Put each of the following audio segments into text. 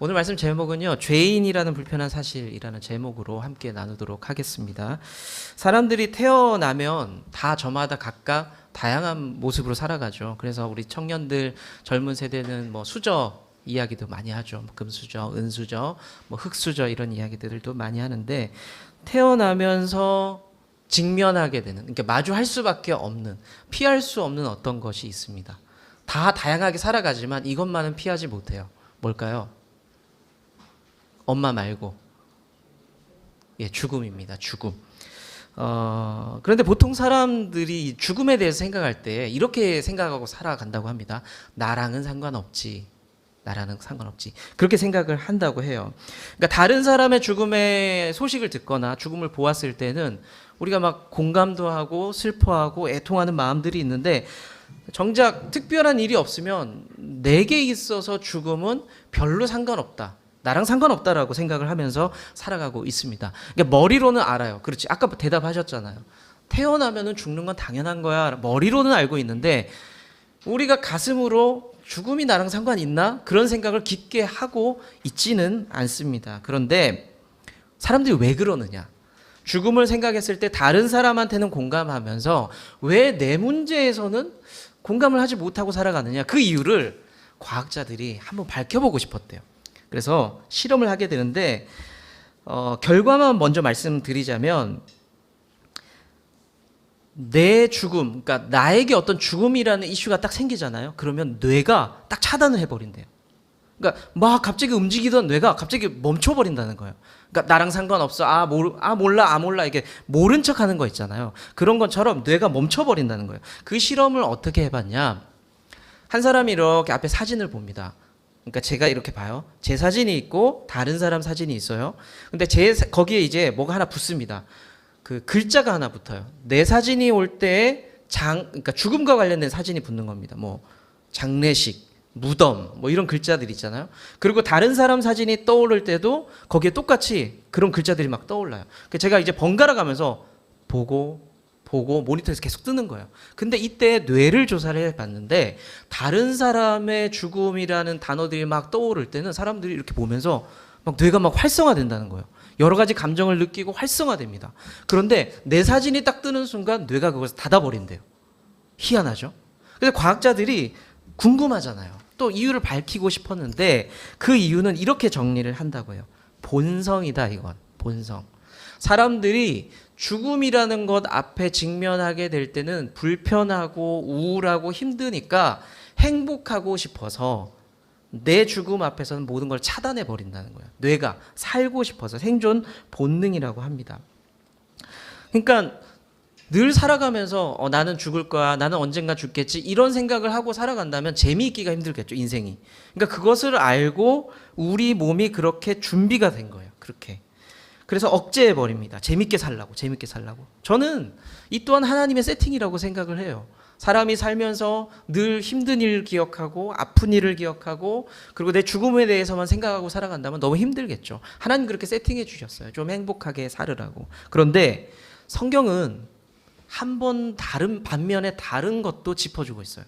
오늘 말씀 제목은요, 죄인이라는 불편한 사실이라는 제목으로 함께 나누도록 하겠습니다. 사람들이 태어나면 다 저마다 각각 다양한 모습으로 살아가죠. 그래서 우리 청년들, 젊은 세대는 뭐 수저 이야기도 많이 하죠. 뭐 금수저, 은수저, 뭐 흙수저 이런 이야기들도 많이 하는데, 태어나면서 직면하게 되는, 그러니까 마주할 수밖에 없는, 피할 수 없는 어떤 것이 있습니다. 다 다양하게 살아가지만 이것만은 피하지 못해요. 뭘까요? 엄마 말고, 죽음입니다. 죽음. 그런데 보통 사람들이 죽음에 대해서 생각할 때 이렇게 생각하고 살아간다고 합니다. 나랑은 상관없지. 나라는 상관없지. 그렇게 생각을 한다고 해요. 그러니까 다른 사람의 죽음의 소식을 듣거나 죽음을 보았을 때는 우리가 막 공감도 하고 슬퍼하고 애통하는 마음들이 있는데, 정작 특별한 일이 없으면 내게 있어서 죽음은 별로 상관없다. 나랑 상관없다라고 생각을 하면서 살아가고 있습니다. 그러니까 머리로는 알아요. 그렇지. 아까 대답하셨잖아요. 태어나면은 죽는 건 당연한 거야. 머리로는 알고 있는데 우리가 가슴으로 죽음이 나랑 상관 있나? 그런 생각을 깊게 하고 있지는 않습니다. 그런데 사람들이 왜 그러느냐? 죽음을 생각했을 때 다른 사람한테는 공감하면서 왜 내 문제에서는 공감을 하지 못하고 살아가느냐? 그 이유를 과학자들이 한번 밝혀보고 싶었대요. 그래서 실험을 하게 되는데, 결과만 먼저 말씀드리자면, 내 죽음, 그러니까 나에게 어떤 죽음이라는 이슈가 딱 생기잖아요. 그러면 뇌가 딱 차단을 해버린대요. 그러니까 막 갑자기 움직이던 뇌가 갑자기 멈춰버린다는 거예요. 그러니까 나랑 상관없어. 몰라. 이게 모른 척하는 거 있잖아요. 그런 것처럼 뇌가 멈춰버린다는 거예요. 그 실험을 어떻게 해봤냐? 한 사람이 이렇게 앞에 사진을 봅니다. 그러니까 제가 이렇게 봐요. 제 사진이 있고 다른 사람 사진이 있어요. 근데 거기에 이제 뭐가 하나 붙습니다. 그 글자가 하나 붙어요. 내 사진이 올 때 그러니까 죽음과 관련된 사진이 붙는 겁니다. 뭐 장례식, 무덤, 뭐 이런 글자들 있잖아요. 그리고 다른 사람 사진이 떠오를 때도 거기에 똑같이 그런 글자들이 막 떠올라요. 제가 이제 번갈아 가면서 보고 모니터에서 계속 뜨는 거예요. 근데 이때 뇌를 조사를 해봤는데 다른 사람의 죽음이라는 단어들이 막 떠오를 때는 사람들이 이렇게 보면서 막 뇌가 막 활성화된다는 거예요. 여러 가지 감정을 느끼고 활성화됩니다. 그런데 내 사진이 딱 뜨는 순간 뇌가 그것을 닫아버린대요. 희한하죠? 그래서 과학자들이 궁금하잖아요. 또 이유를 밝히고 싶었는데 그 이유는 이렇게 정리를 한다고 해요. 본성이다, 이건. 본성. 사람들이 죽음이라는 것 앞에 직면하게 될 때는 불편하고 우울하고 힘드니까 행복하고 싶어서 내 죽음 앞에서는 모든 걸 차단해 버린다는 거예요. 뇌가 살고 싶어서, 생존 본능이라고 합니다. 그러니까 늘 살아가면서 나는 죽을 거야, 나는 언젠가 죽겠지, 이런 생각을 하고 살아간다면 재미있기가 힘들겠죠, 인생이. 그러니까 그것을 알고 우리 몸이 그렇게 준비가 된 거예요. 그렇게. 그래서 억제해 버립니다. 재밌게 살라고. 저는 이 또한 하나님의 세팅이라고 생각을 해요. 사람이 살면서 늘 힘든 일을 기억하고 아픈 일을 기억하고 그리고 내 죽음에 대해서만 생각하고 살아간다면 너무 힘들겠죠. 하나님 그렇게 세팅해 주셨어요. 좀 행복하게 살으라고. 그런데 성경은 한 번 반면에 다른 것도 짚어주고 있어요.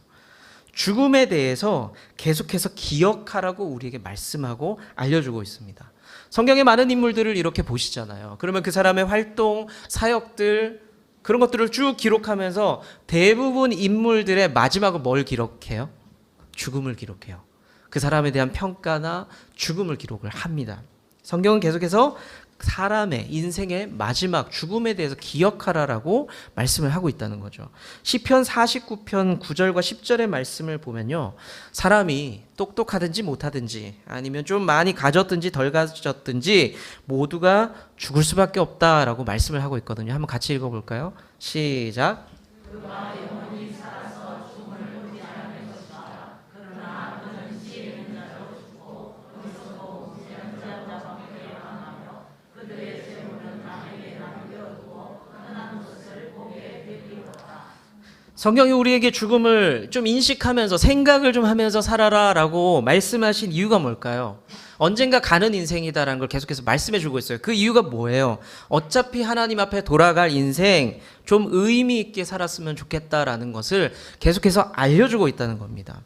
죽음에 대해서 계속해서 기억하라고 우리에게 말씀하고 알려주고 있습니다. 성경의 많은 인물들을 이렇게 보시잖아요. 그러면 그 사람의 활동, 사역들, 그런 것들을 쭉 기록하면서 대부분 인물들의 마지막은 뭘 기록해요? 죽음을 기록해요. 그 사람에 대한 평가나 죽음을 기록을 합니다. 성경은 계속해서 사람의 인생의 마지막 죽음에 대해서 기억하라라고 말씀을 하고 있다는 거죠. 시편 49편 9절과 10절의 말씀을 보면요, 사람이 똑똑하든지 못하든지 아니면 좀 많이 가졌든지 덜 가졌든지 모두가 죽을 수밖에 없다라고 말씀을 하고 있거든요. 한번 같이 읽어볼까요? 시작. 성경이 우리에게 죽음을 좀 인식하면서 생각을 좀 하면서 살아라라고 말씀하신 이유가 뭘까요? 언젠가 가는 인생이다라는 걸 계속해서 말씀해 주고 있어요. 그 이유가 뭐예요? 어차피 하나님 앞에 돌아갈 인생 좀 의미 있게 살았으면 좋겠다라는 것을 계속해서 알려주고 있다는 겁니다.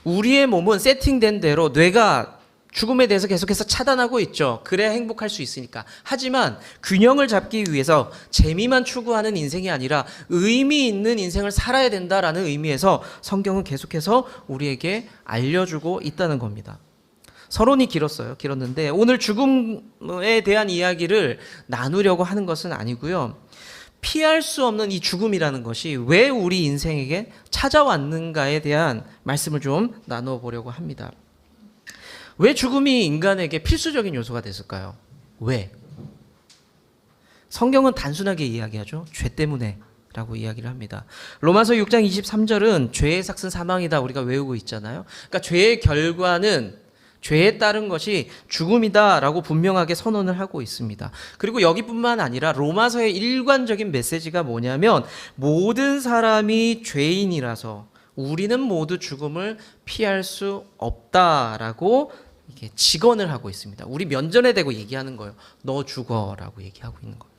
우리의 몸은 세팅된 대로 뇌가 죽음에 대해서 계속해서 차단하고 있죠. 그래야 행복할 수 있으니까. 하지만 균형을 잡기 위해서 재미만 추구하는 인생이 아니라 의미 있는 인생을 살아야 된다라는 의미에서 성경은 계속해서 우리에게 알려주고 있다는 겁니다. 서론이 길었는데 오늘 죽음에 대한 이야기를 나누려고 하는 것은 아니고요. 피할 수 없는 이 죽음이라는 것이 왜 우리 인생에게 찾아왔는가에 대한 말씀을 좀 나누어 보려고 합니다. 왜 죽음이 인간에게 필수적인 요소가 됐을까요? 왜? 성경은 단순하게 이야기하죠. 죄 때문에 라고 이야기를 합니다. 로마서 6장 23절은 죄의 삭은 사망이다 우리가 외우고 있잖아요. 그러니까 죄의 결과는 죄에 따른 것이 죽음이다 라고 분명하게 선언을 하고 있습니다. 그리고 여기뿐만 아니라 로마서의 일관적인 메시지가 뭐냐면 모든 사람이 죄인이라서 우리는 모두 죽음을 피할 수 없다라고 이게 직언을 하고 있습니다. 우리 면전에 대고 얘기하는 거예요. 너 죽어라고 얘기하고 있는 겁니다.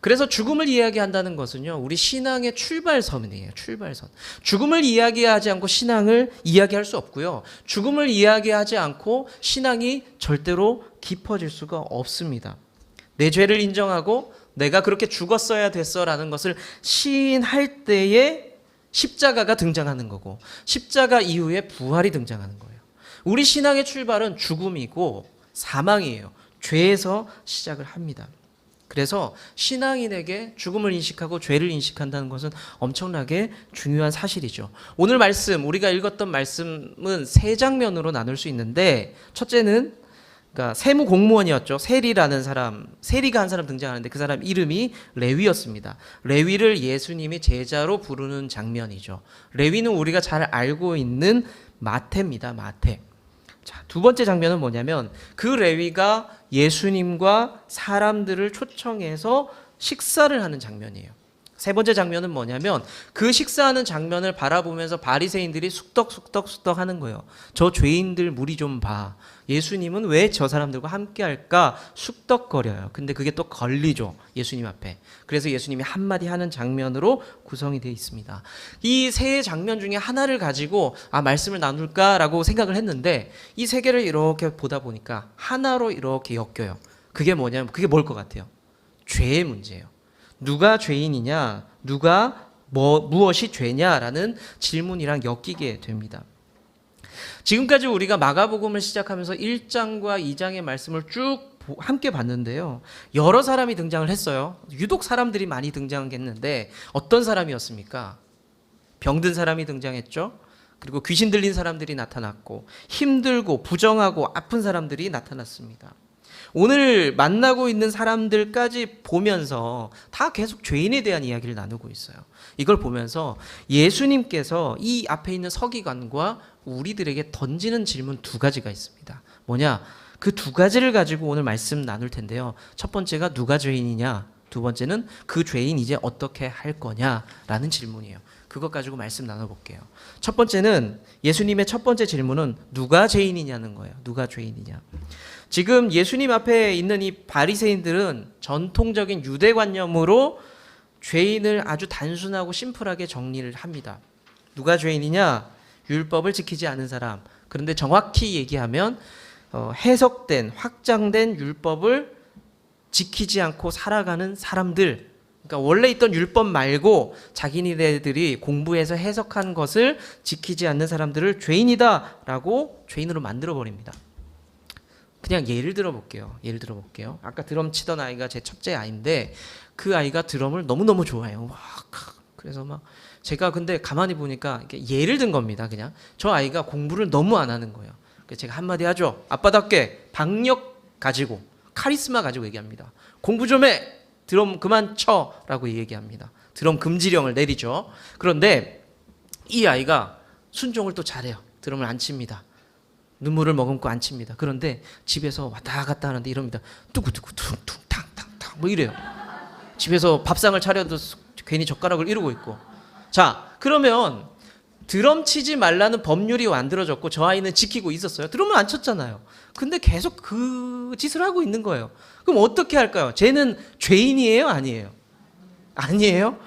그래서 죽음을 이야기한다는 것은요, 우리 신앙의 출발선이에요. 출발선. 죽음을 이야기하지 않고 신앙을 이야기할 수 없고요. 죽음을 이야기하지 않고 신앙이 절대로 깊어질 수가 없습니다. 내 죄를 인정하고 내가 그렇게 죽었어야 됐어라는 것을 시인할 때에 십자가가 등장하는 거고 십자가 이후에 부활이 등장하는 거예요. 우리 신앙의 출발은 죽음이고 사망이에요. 죄에서 시작을 합니다. 그래서 신앙인에게 죽음을 인식하고 죄를 인식한다는 것은 엄청나게 중요한 사실이죠. 오늘 말씀, 우리가 읽었던 말씀은 세 장면으로 나눌 수 있는데 첫째는 그러니까 세무 공무원이었죠. 세리가 한 사람 등장하는데 그 사람 이름이 레위였습니다. 레위를 예수님이 제자로 부르는 장면이죠. 레위는 우리가 잘 알고 있는 마태입니다. 마태. 자, 두 번째 장면은 뭐냐면 그 레위가 예수님과 사람들을 초청해서 식사를 하는 장면이에요. 세 번째 장면은 뭐냐면 그 식사하는 장면을 바라보면서 바리새인들이 쑥덕쑥덕 하는 거예요. 저 죄인들 무리 좀 봐. 예수님은 왜 저 사람들과 함께 할까 쑥덕거려요. 근데 그게 또 걸리죠. 예수님 앞에. 그래서 예수님이 한마디 하는 장면으로 구성이 되어 있습니다. 이 세 장면 중에 하나를 가지고 말씀을 나눌까라고 생각을 했는데 이 세 개를 이렇게 보다 보니까 하나로 이렇게 엮여요. 그게 뭐냐면 그게 뭘 것 같아요? 죄의 문제예요. 누가 죄인이냐, 무엇이 죄냐라는 질문이랑 엮이게 됩니다. 지금까지 우리가 마가복음을 시작하면서 1장과 2장의 말씀을 쭉 함께 봤는데요. 여러 사람이 등장을 했어요. 유독 사람들이 많이 등장했는데 어떤 사람이었습니까? 병든 사람이 등장했죠. 그리고 귀신 들린 사람들이 나타났고 힘들고 부정하고 아픈 사람들이 나타났습니다. 오늘 만나고 있는 사람들까지 보면서 다 계속 죄인에 대한 이야기를 나누고 있어요. 이걸 보면서 예수님께서 이 앞에 있는 서기관과 우리들에게 던지는 질문 두 가지가 있습니다. 뭐냐? 그 두 가지를 가지고 오늘 말씀 나눌 텐데요. 첫 번째가 누가 죄인이냐? 두 번째는 그 죄인 이제 어떻게 할 거냐라는 질문이에요. 그것 가지고 말씀 나눠볼게요. 첫 번째는 예수님의 첫 번째 질문은 누가 죄인이냐는 거예요. 누가 죄인이냐? 지금 예수님 앞에 있는 이 바리새인들은 전통적인 유대관념으로 죄인을 아주 단순하고 심플하게 정리를 합니다. 누가 죄인이냐? 율법을 지키지 않은 사람. 그런데 정확히 얘기하면 해석된, 확장된 율법을 지키지 않고 살아가는 사람들. 그러니까 원래 있던 율법 말고 자기네들이 공부해서 해석한 것을 지키지 않는 사람들을 죄인이다라고 죄인으로 만들어버립니다. 그냥 예를 들어볼게요. 아까 드럼 치던 아이가 제 첫째 아이인데 그 아이가 드럼을 너무너무 좋아해요. 그래서 제가 근데 가만히 보니까 예를 든 겁니다. 그냥 저 아이가 공부를 너무 안 하는 거예요. 그래서 제가 한마디 하죠. 아빠답게 박력 가지고 카리스마 가지고 얘기합니다. 공부 좀 해. 드럼 그만 쳐라고 얘기합니다. 드럼 금지령을 내리죠. 그런데 이 아이가 순종을 또 잘해요. 드럼을 안 칩니다. 눈물을 머금고 안 칩니다. 그런데 집에서 왔다 갔다 하는데 이럽니다. 뚜구뚜구 퉁퉁 탕탕탕 뭐 이래요. 집에서 밥상을 차려도 괜히 젓가락을 이러고 있고. 자, 그러면 드럼 치지 말라는 법률이 만들어졌고 저 아이는 지키고 있었어요. 드럼을 안 쳤잖아요. 근데 계속 그 짓을 하고 있는 거예요. 그럼 어떻게 할까요? 쟤는 죄인이에요? 아니에요? 아니에요?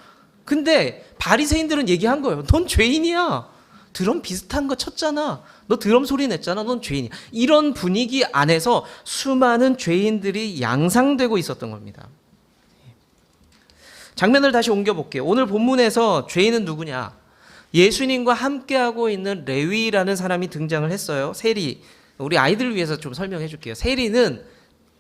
근데 바리새인들은 얘기한 거예요. 넌 죄인이야. 드럼 비슷한 거 쳤잖아. 너 드럼 소리 냈잖아. 넌 죄인이야. 이런 분위기 안에서 수많은 죄인들이 양상되고 있었던 겁니다. 장면을 다시 옮겨볼게요. 오늘 본문에서 죄인은 누구냐? 예수님과 함께하고 있는 레위라는 사람이 등장을 했어요. 세리. 우리 아이들을 위해서 좀 설명해 줄게요. 세리는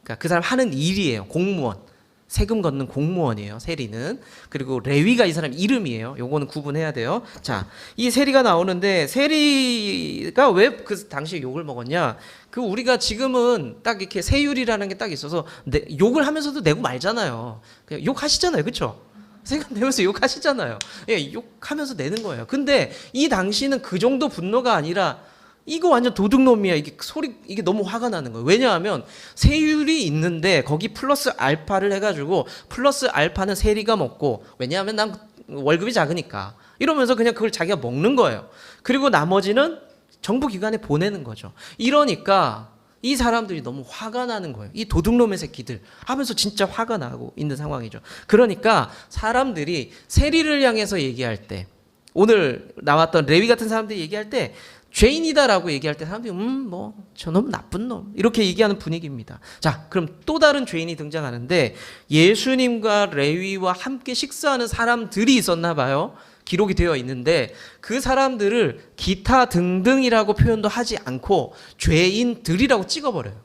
그러니까 그 사람 하는 일이에요. 공무원. 세금 걷는 공무원이에요. 세리는. 그리고 레위가 이 사람 이름이에요. 요거는 구분해야 돼요. 자, 이 세리가 나오는데 세리가 왜 그 당시에 욕을 먹었냐? 그 우리가 지금은 딱 이렇게 세율이라는 게 딱 있어서 욕을 하면서도 내고 말잖아요. 그냥 욕하시잖아요. 그렇죠? 세금 내면서 욕하시잖아요. 예, 욕하면서 내는 거예요. 근데 이 당시는 그 정도 분노가 아니라 이거 완전 도둑놈이야. 이게 소리, 이게 너무 화가 나는 거예요. 왜냐하면 세율이 있는데 거기 플러스 알파를 해가지고 플러스 알파는 세리가 먹고, 왜냐하면 난 월급이 작으니까 이러면서 그냥 그걸 자기가 먹는 거예요. 그리고 나머지는 정부 기관에 보내는 거죠. 이러니까 이 사람들이 너무 화가 나는 거예요. 이 도둑놈의 새끼들 하면서 진짜 화가 나고 있는 상황이죠. 그러니까 사람들이 세리를 향해서 얘기할 때, 오늘 나왔던 레위 같은 사람들이 얘기할 때 죄인이다라고 얘기할 때 사람들이 뭐 저놈 나쁜 놈 이렇게 얘기하는 분위기입니다. 자, 그럼 또 다른 죄인이 등장하는데 예수님과 레위와 함께 식사하는 사람들이 있었나 봐요. 기록이 되어 있는데 그 사람들을 기타 등등이라고 표현도 하지 않고 죄인들이라고 찍어버려요.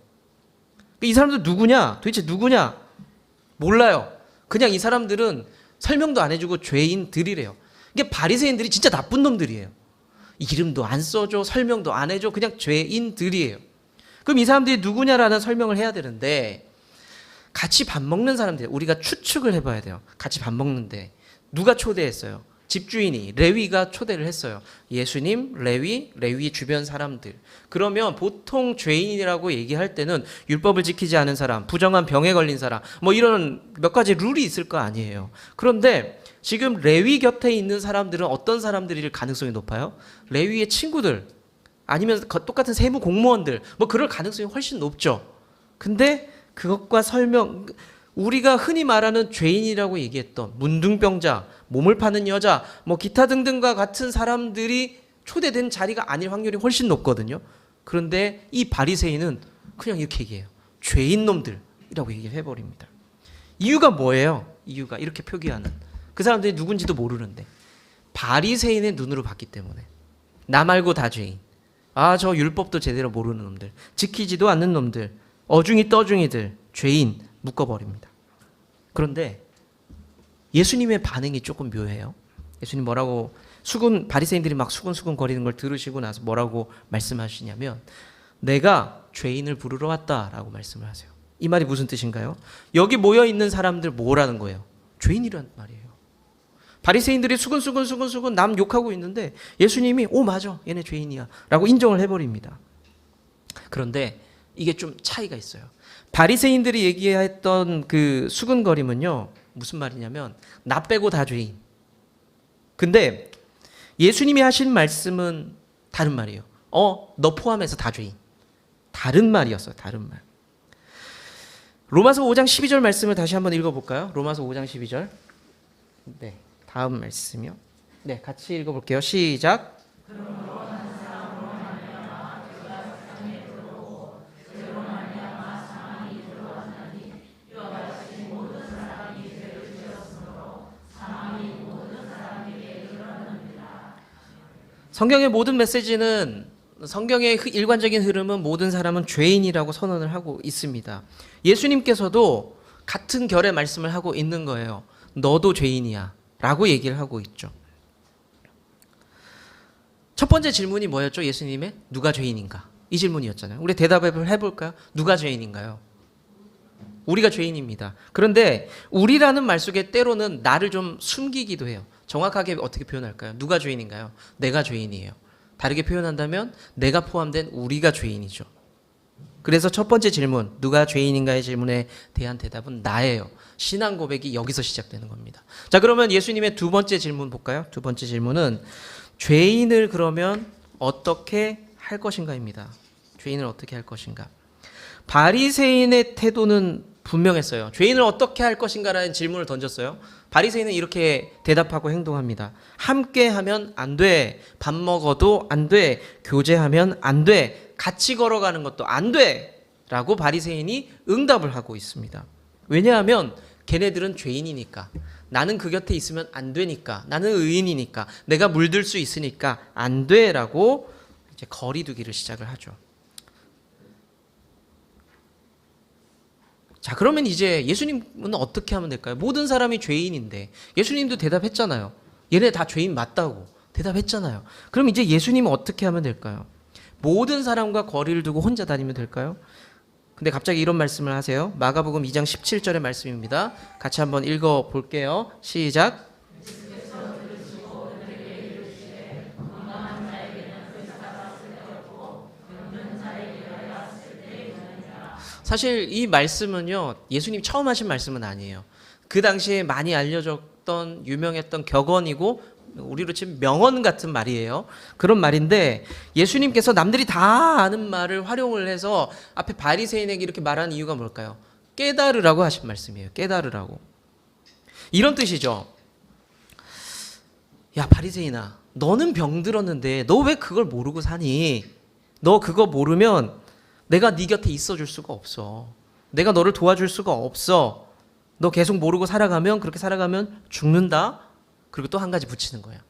이 사람들 누구냐? 도대체 누구냐? 몰라요. 그냥 이 사람들은 설명도 안 해주고 죄인들이래요. 이게 바리새인들이 진짜 나쁜 놈들이에요. 이름도 안 써줘, 설명도 안 해줘, 그냥 죄인들이에요. 그럼 이 사람들이 누구냐라는 설명을 해야 되는데, 같이 밥 먹는 사람들, 우리가 추측을 해봐야 돼요. 같이 밥 먹는데 누가 초대했어요? 집주인이, 레위가 초대를 했어요. 예수님, 레위 주변 사람들. 그러면 보통 죄인이라고 얘기할 때는 율법을 지키지 않은 사람, 부정한 병에 걸린 사람, 뭐 이런 몇 가지 룰이 있을 거 아니에요. 그런데 지금 레위 곁에 있는 사람들은 어떤 사람들일 가능성이 높아요? 레위의 친구들, 아니면 똑같은 세무 공무원들, 뭐 그럴 가능성이 훨씬 높죠. 근데 그것과 우리가 흔히 말하는 죄인이라고 얘기했던 문둥병자, 몸을 파는 여자, 뭐 기타 등등과 같은 사람들이 초대된 자리가 아닐 확률이 훨씬 높거든요. 그런데 이 바리새인은 그냥 이렇게 얘기해요. 죄인 놈들이라고 얘기를 해버립니다. 이유가 뭐예요? 이유가 이렇게 표기하는. 그 사람들이 누군지도 모르는데 바리새인의 눈으로 봤기 때문에. 나 말고 다 죄인. 아, 저 율법도 제대로 모르는 놈들, 지키지도 않는 놈들, 어중이 떠중이들, 죄인 묶어버립니다. 그런데 예수님의 반응이 조금 묘해요. 예수님 뭐라고 바리새인들이 막 수근수근 거리는 걸 들으시고 나서 뭐라고 말씀하시냐면, 내가 죄인을 부르러 왔다라고 말씀을 하세요. 이 말이 무슨 뜻인가요? 여기 모여 있는 사람들 뭐라는 거예요? 죄인이란 말이에요. 바리새인들이 수근수근 남 욕하고 있는데 예수님이 맞아, 얘네 죄인이야 라고 인정을 해버립니다. 그런데 이게 좀 차이가 있어요. 바리새인들이 얘기했던 그 수근거림은요, 무슨 말이냐면 나 빼고 다 죄인. 근데 예수님이 하신 말씀은 다른 말이에요. 너 포함해서 다 죄인. 다른 말이었어요. 다른 말. 로마서 5장 12절 말씀을 다시 한번 읽어볼까요? 로마서 5장 12절. 네, 다음 말씀이요. 네, 같이 읽어볼게요. 시작. 성경의 모든 메시지는, 성경의 일관적인 흐름은 모든 사람은 죄인이라고 선언을 하고 있습니다. 예수님께서도 같은 결의 말씀을 하고 있는 거예요. 너도 죄인이야 라고 얘기를 하고 있죠. 첫 번째 질문이 뭐였죠? 예수님의 누가 죄인인가? 이 질문이었잖아요. 우리 대답을 해볼까요? 누가 죄인인가요? 우리가 죄인입니다. 그런데 우리라는 말 속에 때로는 나를 좀 숨기기도 해요. 정확하게 어떻게 표현할까요? 누가 죄인인가요? 내가 죄인이에요. 다르게 표현한다면 내가 포함된 우리가 죄인이죠. 그래서 첫 번째 질문, 누가 죄인인가의 질문에 대한 대답은 나예요. 신앙 고백이 여기서 시작되는 겁니다. 자, 그러면 예수님의 두 번째 질문 볼까요? 두 번째 질문은 죄인을 그러면 어떻게 할 것인가입니다. 죄인을 어떻게 할 것인가? 바리새인의 태도는 분명했어요. 죄인을 어떻게 할 것인가라는 질문을 던졌어요. 바리새인은 이렇게 대답하고 행동합니다. 함께하면 안 돼. 밥 먹어도 안 돼. 교제하면 안 돼. 같이 걸어가는 것도 안 돼. 라고 바리새인이 응답을 하고 있습니다. 왜냐하면 걔네들은 죄인이니까. 나는 그 곁에 있으면 안 되니까. 나는 의인이니까. 내가 물들 수 있으니까 안 돼라고 이제 거리 두기를 시작을 하죠. 자, 그러면 이제 예수님은 어떻게 하면 될까요? 모든 사람이 죄인인데 예수님도 대답했잖아요. 얘네 다 죄인 맞다고 대답했잖아요. 그럼 이제 예수님은 어떻게 하면 될까요? 모든 사람과 거리를 두고 혼자 다니면 될까요? 근데 갑자기 이런 말씀을 하세요. 마가복음 2장 17절의 말씀입니다. 같이 한번 읽어 볼게요. 시작. 사실 이 말씀은요, 예수님 처음 하신 말씀은 아니에요. 그 당시에 많이 알려졌던 유명했던 격언이고 우리로 치면 명언 같은 말이에요. 그런 말인데 예수님께서 남들이 다 아는 말을 활용을 해서 앞에 바리새인에게 이렇게 말하는 이유가 뭘까요? 깨달으라고 하신 말씀이에요. 깨달으라고. 이런 뜻이죠. 야, 바리새인아, 너는 병들었는데 너 왜 그걸 모르고 사니? 너 그거 모르면 내가 네 곁에 있어줄 수가 없어. 내가 너를 도와줄 수가 없어. 너 계속 모르고 살아가면, 그렇게 살아가면 죽는다. 그리고 또 한 가지 붙이는 거예요.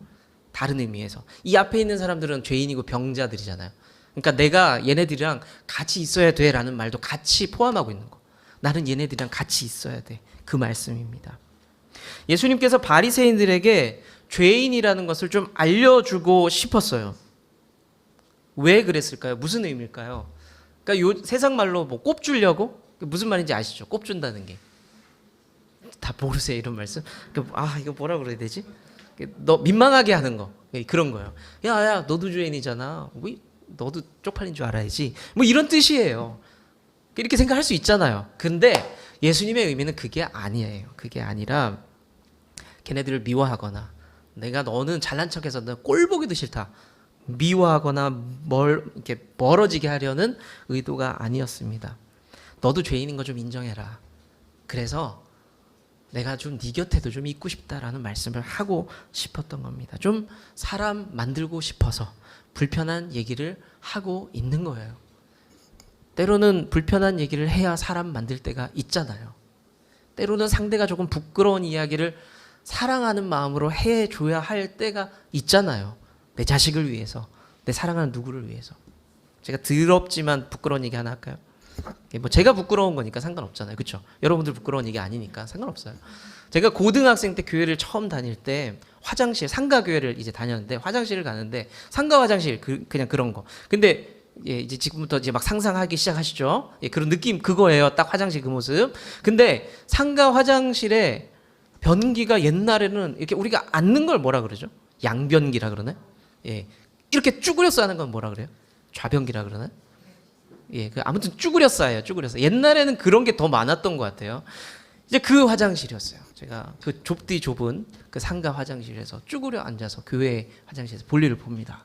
다른 의미에서. 이 앞에 있는 사람들은 죄인이고 병자들이잖아요. 그러니까 내가 얘네들이랑 같이 있어야 돼라는 말도 같이 포함하고 있는 거. 나는 얘네들이랑 같이 있어야 돼. 그 말씀입니다. 예수님께서 바리새인들에게 죄인이라는 것을 좀 알려주고 싶었어요. 왜 그랬을까요? 무슨 의미일까요? 그러니까 요 세상 말로 뭐 꼽주려고? 무슨 말인지 아시죠? 꼽준다는 게. 다 모르세요, 이런 말씀? 이거 뭐라 그래야 되지? 너 민망하게 하는 거. 그런 거예요. 야, 너도 죄인이잖아. 너도 쪽팔린 줄 알아야지. 뭐 이런 뜻이에요. 이렇게 생각할 수 있잖아요. 근데 예수님의 의미는 그게 아니에요. 그게 아니라 걔네들을 미워하거나 내가 너는 잘난 척해서 너 꼴 보기도 싫다. 미워하거나 이렇게 멀어지게 하려는 의도가 아니었습니다. 너도 죄인인 거 좀 인정해라. 그래서 내가 좀 네 곁에도 좀 있고 싶다라는 말씀을 하고 싶었던 겁니다. 좀 사람 만들고 싶어서 불편한 얘기를 하고 있는 거예요. 때로는 불편한 얘기를 해야 사람 만들 때가 있잖아요. 때로는 상대가 조금 부끄러운 이야기를 사랑하는 마음으로 해줘야 할 때가 있잖아요. 내 자식을 위해서, 내 사랑하는 누구를 위해서. 제가 더럽지만 부끄러운 얘기 하나 할까요? 뭐 제가 부끄러운 거니까 상관없잖아요. 그렇죠? 여러분들 부끄러운 얘기 아니니까 상관없어요. 제가 고등학생 때 교회를 처음 다닐 때 화장실, 상가교회를 이제 다녔는데 화장실을 가는데 상가 화장실 그냥 그런 거. 근데 이제 지금부터 이제 막 상상하기 시작하시죠. 그런 느낌 그거예요. 딱 화장실 그 모습. 근데 상가 화장실에 변기가 옛날에는 이렇게 우리가 앉는 걸 뭐라 그러죠? 양변기라 그러네. 이렇게 쭈그려서 하는 건 뭐라 그래요? 좌변기라 그러네. 아무튼 쭈그렸어 해요. 쭈그렸어. 옛날에는 그런 게 더 많았던 것 같아요. 이제 그 화장실이었어요. 제가 그 좁은 그 상가 화장실에서 쭈그려 앉아서 교회 화장실에서 볼일을 봅니다.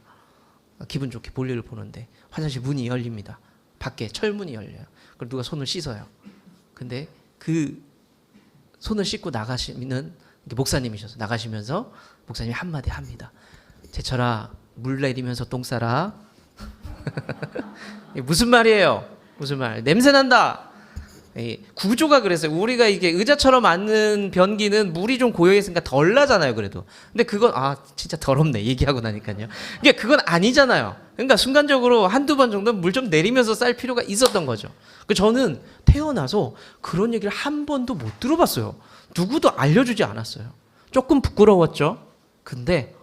기분 좋게 볼일을 보는데 화장실 문이 열립니다. 밖에 철문이 열려요. 그럼 누가 손을 씻어요. 근데 그 손을 씻고 나가시는 목사님이셔서 나가시면서 목사님이 한마디 합니다. 제철아, 물 내리면서 똥 싸라. 무슨 말이에요? 무슨 말? 냄새 난다. 구조가 그랬어요. 우리가 이게 의자처럼 앉는 변기는 물이 좀 고여 있으니까 덜 나잖아요. 그래도. 근데 그건 진짜 더럽네. 얘기하고 나니까요. 이게 그건 아니잖아요. 그러니까 순간적으로 한두 번 정도 물 좀 내리면서 쌀 필요가 있었던 거죠. 저는 태어나서 그런 얘기를 한 번도 못 들어봤어요. 누구도 알려주지 않았어요. 조금 부끄러웠죠. 근데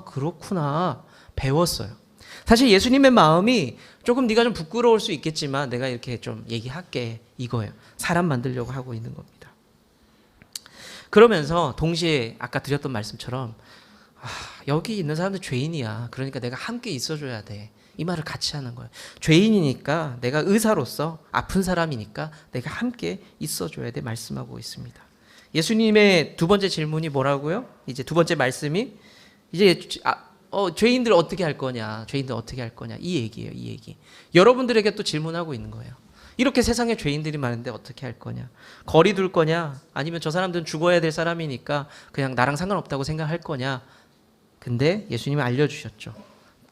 그렇구나. 배웠어요. 사실 예수님의 마음이 조금 네가 좀 부끄러울 수 있겠지만 내가 이렇게 좀 얘기할게 이거예요. 사람 만들려고 하고 있는 겁니다. 그러면서 동시에 아까 드렸던 말씀처럼 여기 있는 사람들 죄인이야. 그러니까 내가 함께 있어줘야 돼. 이 말을 같이 하는 거예요. 죄인이니까 내가 의사로서 아픈 사람이니까 내가 함께 있어줘야 돼 말씀하고 있습니다. 예수님의 두 번째 질문이 뭐라고요? 이제 두 번째 말씀이 이제 죄인들 어떻게 할 거냐? 죄인들 어떻게 할 거냐? 이 얘기예요. 이 얘기. 여러분들에게 또 질문하고 있는 거예요. 이렇게 세상에 죄인들이 많은데 어떻게 할 거냐? 거리 둘 거냐? 아니면 저 사람들은 죽어야 될 사람이니까 그냥 나랑 상관없다고 생각할 거냐? 근데 예수님이 알려주셨죠.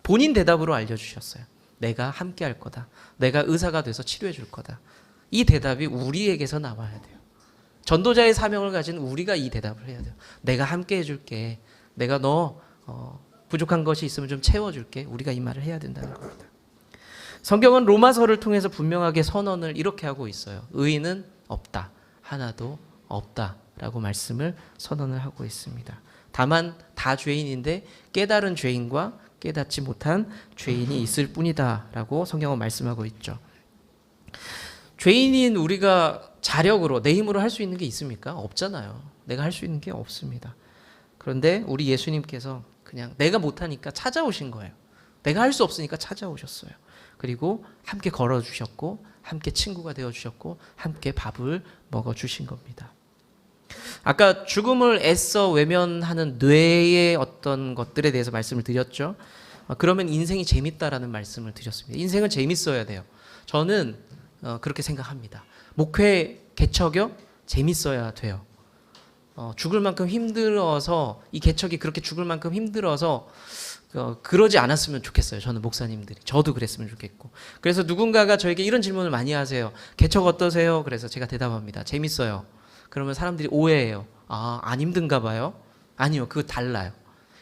본인 대답으로 알려주셨어요. 내가 함께 할 거다. 내가 의사가 돼서 치료해 줄 거다. 이 대답이 우리에게서 나와야 돼요. 전도자의 사명을 가진 우리가 이 대답을 해야 돼요. 내가 함께 해줄게. 내가 너 부족한 것이 있으면 좀 채워줄게. 우리가 이 말을 해야 된다는 겁니다. 성경은 로마서를 통해서 분명하게 선언을 이렇게 하고 있어요. 의인은 없다. 하나도 없다라고 말씀을 선언을 하고 있습니다. 다만 다 죄인인데 깨달은 죄인과 깨닫지 못한 죄인이 있을 뿐이다라고 성경은 말씀하고 있죠. 죄인인 우리가 자력으로 내 힘으로 할 수 있는 게 있습니까? 없잖아요. 내가 할 수 있는 게 없습니다. 그런데 우리 예수님께서 그냥 내가 못하니까 찾아오신 거예요. 내가 할 수 없으니까 찾아오셨어요. 그리고 함께 걸어주셨고 함께 친구가 되어주셨고 함께 밥을 먹어주신 겁니다. 아까 죽음을 애써 외면하는 뇌의 어떤 것들에 대해서 말씀을 드렸죠. 그러면 인생이 재밌다라는 말씀을 드렸습니다. 인생은 재밌어야 돼요. 저는 그렇게 생각합니다. 목회 개척이요? 재밌어야 돼요. 죽을 만큼 힘들어서 이 개척이 그렇게 죽을 만큼 힘들어서 그러지 않았으면 좋겠어요. 저는 목사님들이. 저도 그랬으면 좋겠고. 그래서 누군가가 저에게 이런 질문을 많이 하세요. 개척 어떠세요? 그래서 제가 대답합니다. 재밌어요. 그러면 사람들이 오해해요. 안 힘든가 봐요? 아니요. 그거 달라요.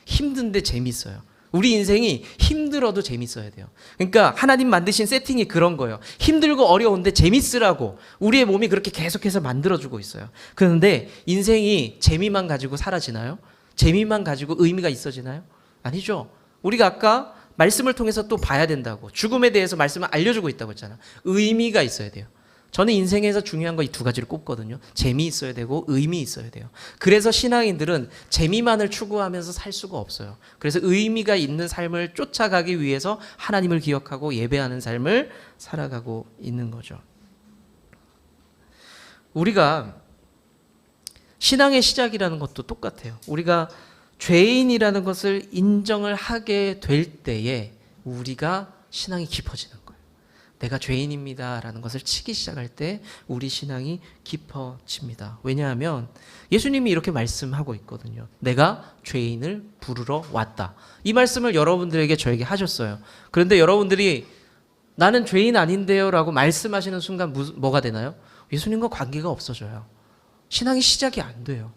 힘든데 재밌어요. 우리 인생이 힘들어도 재밌어야 돼요. 그러니까 하나님 만드신 세팅이 그런 거예요. 힘들고 어려운데 재밌으라고 우리의 몸이 그렇게 계속해서 만들어주고 있어요. 그런데 인생이 재미만 가지고 사라지나요? 재미만 가지고 의미가 있어지나요? 아니죠. 우리가 아까 말씀을 통해서 또 봐야 된다고 죽음에 대해서 말씀을 알려주고 있다고 했잖아. 의미가 있어야 돼요. 저는 인생에서 중요한 거 이 두 가지를 꼽거든요. 재미 있어야 되고 의미 있어야 돼요. 그래서 신앙인들은 재미만을 추구하면서 살 수가 없어요. 그래서 의미가 있는 삶을 쫓아가기 위해서 하나님을 기억하고 예배하는 삶을 살아가고 있는 거죠. 우리가 신앙의 시작이라는 것도 똑같아요. 우리가 죄인이라는 것을 인정을 하게 될 때에 우리가 신앙이 깊어지는 거예요. 내가 죄인입니다라는 것을 치기 시작할 때 우리 신앙이 깊어집니다. 왜냐하면 예수님이 이렇게 말씀하고 있거든요. 내가 죄인을 부르러 왔다. 이 말씀을 여러분들에게 저에게 하셨어요. 그런데 여러분들이 나는 죄인 아닌데요 라고 말씀하시는 순간 뭐가 되나요? 예수님과 관계가 없어져요. 신앙이 시작이 안 돼요.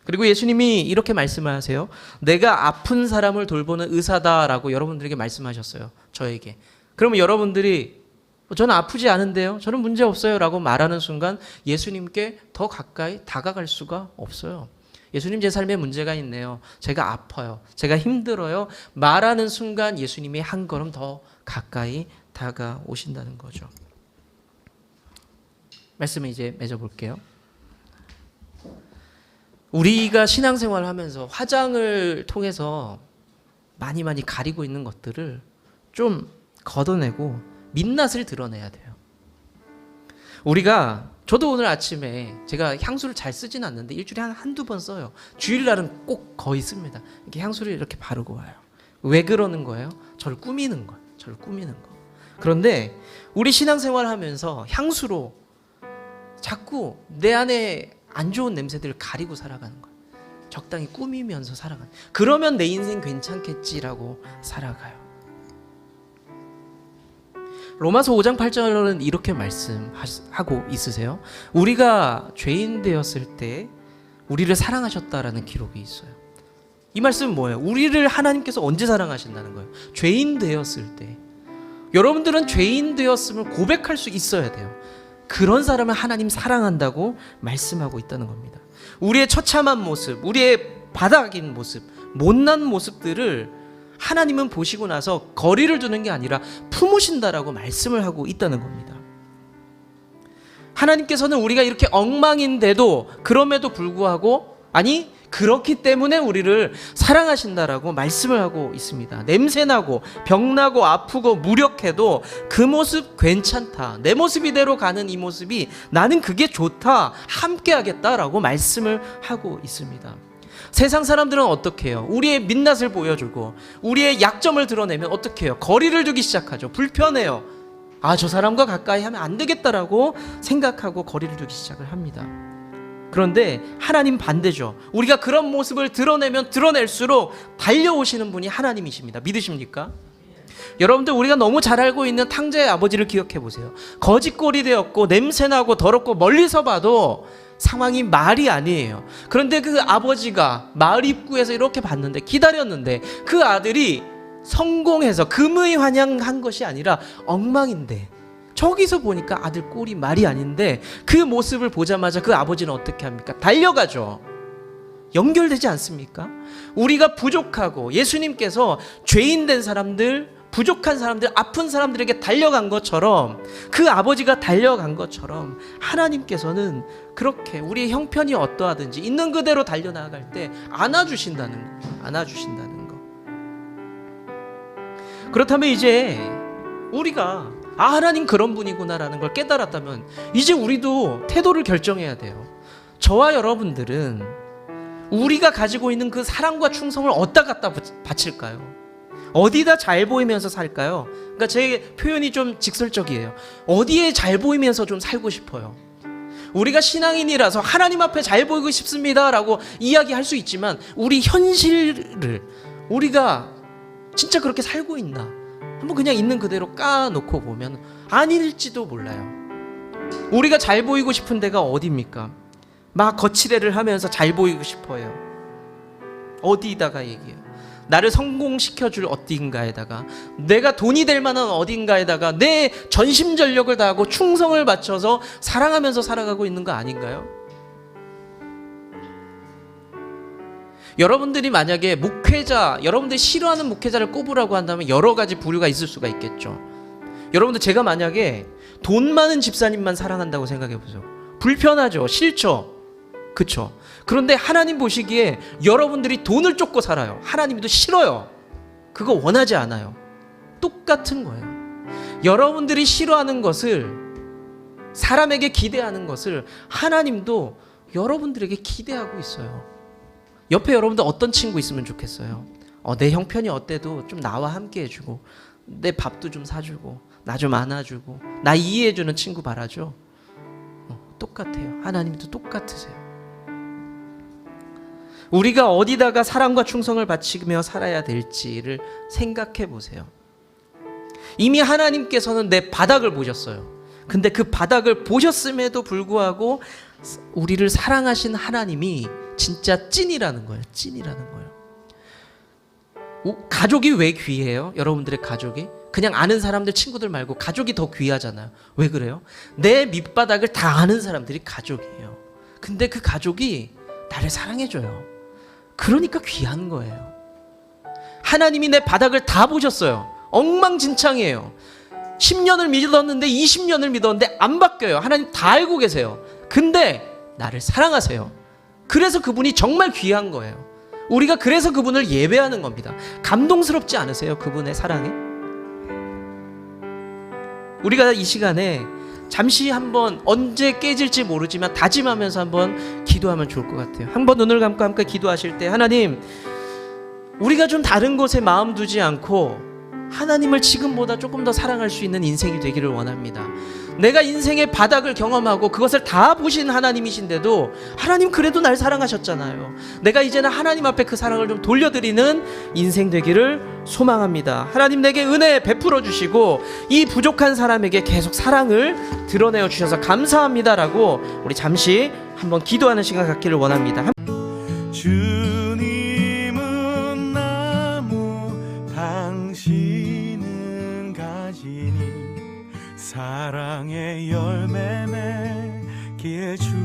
그리고 예수님이 이렇게 말씀하세요. 내가 아픈 사람을 돌보는 의사다라고 여러분들에게 말씀하셨어요. 저에게. 그러면 여러분들이 저는 아프지 않은데요. 저는 문제 없어요 라고 말하는 순간 예수님께 더 가까이 다가갈 수가 없어요. 예수님 제 삶에 문제가 있네요. 제가 아파요. 제가 힘들어요. 말하는 순간 예수님이 한 걸음 더 가까이 다가오신다는 거죠. 말씀을 이제 맺어볼게요. 우리가 신앙생활을 하면서 화장을 통해서 많이 가리고 있는 것들을 좀 걷어내고 민낯을 드러내야 돼요. 우리가 저도 오늘 아침에 제가 향수를 잘 쓰진 않는데 일주일에 한두 번 써요. 주일날은 꼭 거의 씁니다. 이렇게 향수를 이렇게 바르고 와요. 왜 그러는 거예요? 저를 꾸미는 거예요. 저를 꾸미는 거. 그런데 우리 신앙생활 하면서 향수로 자꾸 내 안에 안 좋은 냄새들을 가리고 살아가는 거예요. 적당히 꾸미면서 살아가는 거예요. 그러면 내 인생 괜찮겠지라고 살아가요. 로마서 5장 8절은 이렇게 말씀하고 있으세요. 우리가 죄인 되었을 때 우리를 사랑하셨다라는 기록이 있어요. 이 말씀은 뭐예요? 우리를 하나님께서 언제 사랑하신다는 거예요? 죄인 되었을 때. 여러분들은 죄인 되었음을 고백할 수 있어야 돼요. 그런 사람을 하나님 사랑한다고 말씀하고 있다는 겁니다. 우리의 처참한 모습, 우리의 바닥인 모습, 못난 모습들을 하나님은 보시고 나서 거리를 두는 게 아니라 품으신다라고 말씀을 하고 있다는 겁니다. 하나님께서는 우리가 이렇게 엉망인데도 그럼에도 불구하고 그렇기 때문에 우리를 사랑하신다라고 말씀을 하고 있습니다. 냄새나고 병나고 아프고 무력해도 그 모습 괜찮다. 내 모습 이대로 가는 이 모습이 나는 그게 좋다. 함께 하겠다라고 말씀을 하고 있습니다. 세상 사람들은 어떻게 해요? 우리의 민낯을 보여주고 우리의 약점을 드러내면 어떻게 해요? 거리를 두기 시작하죠. 불편해요. 저 사람과 가까이 하면 안 되겠다라고 생각하고 거리를 두기 시작을 합니다. 그런데 하나님 반대죠. 우리가 그런 모습을 드러내면 드러낼수록 달려오시는 분이 하나님이십니다. 믿으십니까? 여러분들, 우리가 너무 잘 알고 있는 탕자의 아버지를 기억해 보세요. 거짓골이 되었고 냄새나고 더럽고 멀리서 봐도 상황이 말이 아니에요. 그런데 그 아버지가 마을 입구에서 이렇게 봤는데, 기다렸는데, 그 아들이 성공해서 금의환영한 것이 아니라 엉망인데, 저기서 보니까 아들 꼴이 말이 아닌데, 그 모습을 보자마자 그 아버지는 어떻게 합니까? 달려가죠. 연결되지 않습니까? 우리가 부족하고 예수님께서 죄인 된 사람들, 부족한 사람들, 아픈 사람들에게 달려간 것처럼, 그 아버지가 달려간 것처럼 하나님께서는 그렇게 우리의 형편이 어떠하든지 있는 그대로 달려나갈 때 안아주신다는 거, 안아주신다는 거. 그렇다면 이제 우리가 하나님 그런 분이구나라는 걸 깨달았다면 이제 우리도 태도를 결정해야 돼요. 저와 여러분들은 우리가 가지고 있는 그 사랑과 충성을 어디다 갖다 바칠까요? 어디다 잘 보이면서 살까요? 그러니까 제 표현이 좀 직설적이에요. 어디에 잘 보이면서 좀 살고 싶어요. 우리가 신앙인이라서 하나님 앞에 잘 보이고 싶습니다라고 이야기할 수 있지만, 우리 현실을 우리가 진짜 그렇게 살고 있나? 한번 그냥 있는 그대로 까놓고 보면 아닐지도 몰라요. 우리가 잘 보이고 싶은 데가 어디입니까? 막 거치대를 하면서 잘 보이고 싶어요. 어디다가 얘기해요? 나를 성공시켜줄 어딘가에다가, 내가 돈이 될 만한 어딘가에다가 내 전심전력을 다하고 충성을 바쳐서 사랑하면서 살아가고 있는 거 아닌가요? 여러분들이 만약에 목회자, 여러분들이 싫어하는 목회자를 꼽으라고 한다면 여러 가지 부류가 있을 수가 있겠죠. 여러분들, 제가 만약에 돈 많은 집사님만 사랑한다고 생각해 보세요. 불편하죠. 싫죠. 그쵸? 그런데 하나님 보시기에 여러분들이 돈을 쫓고 살아요. 하나님도 싫어요. 그거 원하지 않아요. 똑같은 거예요. 여러분들이 싫어하는 것을, 사람에게 기대하는 것을 하나님도 여러분들에게 기대하고 있어요. 옆에 여러분들 어떤 친구 있으면 좋겠어요? 내 형편이 어때도 좀 나와 함께 해주고, 내 밥도 좀 사주고, 나 좀 안아주고, 나 이해해주는 친구 바라죠? 똑같아요. 하나님도 똑같으세요. 우리가 어디다가 사랑과 충성을 바치며 살아야 될지를 생각해 보세요. 이미 하나님께서는 내 바닥을 보셨어요. 근데 그 바닥을 보셨음에도 불구하고 우리를 사랑하신 하나님이 진짜 찐이라는 거예요. 찐이라는 거예요. 가족이 왜 귀해요? 여러분들의 가족이? 그냥 아는 사람들, 친구들 말고 가족이 더 귀하잖아요. 왜 그래요? 내 밑바닥을 다 아는 사람들이 가족이에요. 근데 그 가족이 나를 사랑해줘요. 그러니까 귀한 거예요. 하나님이 내 바닥을 다 보셨어요. 엉망진창이에요. 10년을 믿었는데 20년을 믿었는데 안 바뀌어요. 하나님 다 알고 계세요. 근데 나를 사랑하세요. 그래서 그분이 정말 귀한 거예요. 우리가 그래서 그분을 예배하는 겁니다. 감동스럽지 않으세요? 그분의 사랑에? 우리가 이 시간에 잠시 한번, 언제 깨질지 모르지만 다짐하면서 한번 기도하면 좋을 것 같아요. 한번 눈을 감고 함께 기도하실 때, 하나님, 우리가 좀 다른 곳에 마음 두지 않고 하나님을 지금보다 조금 더 사랑할 수 있는 인생이 되기를 원합니다. 내가 인생의 바닥을 경험하고 그것을 다 보신 하나님이신데도 하나님 그래도 날 사랑하셨잖아요. 내가 이제는 하나님 앞에 그 사랑을 좀 돌려드리는 인생 되기를 소망합니다. 하나님, 내게 은혜 베풀어 주시고 이 부족한 사람에게 계속 사랑을 드러내어 주셔서 감사합니다라고 우리 잠시 한번 기도하는 시간 갖기를 원합니다. 주님은 나무, 당신은 가지니 사랑의 열매 맺기에 주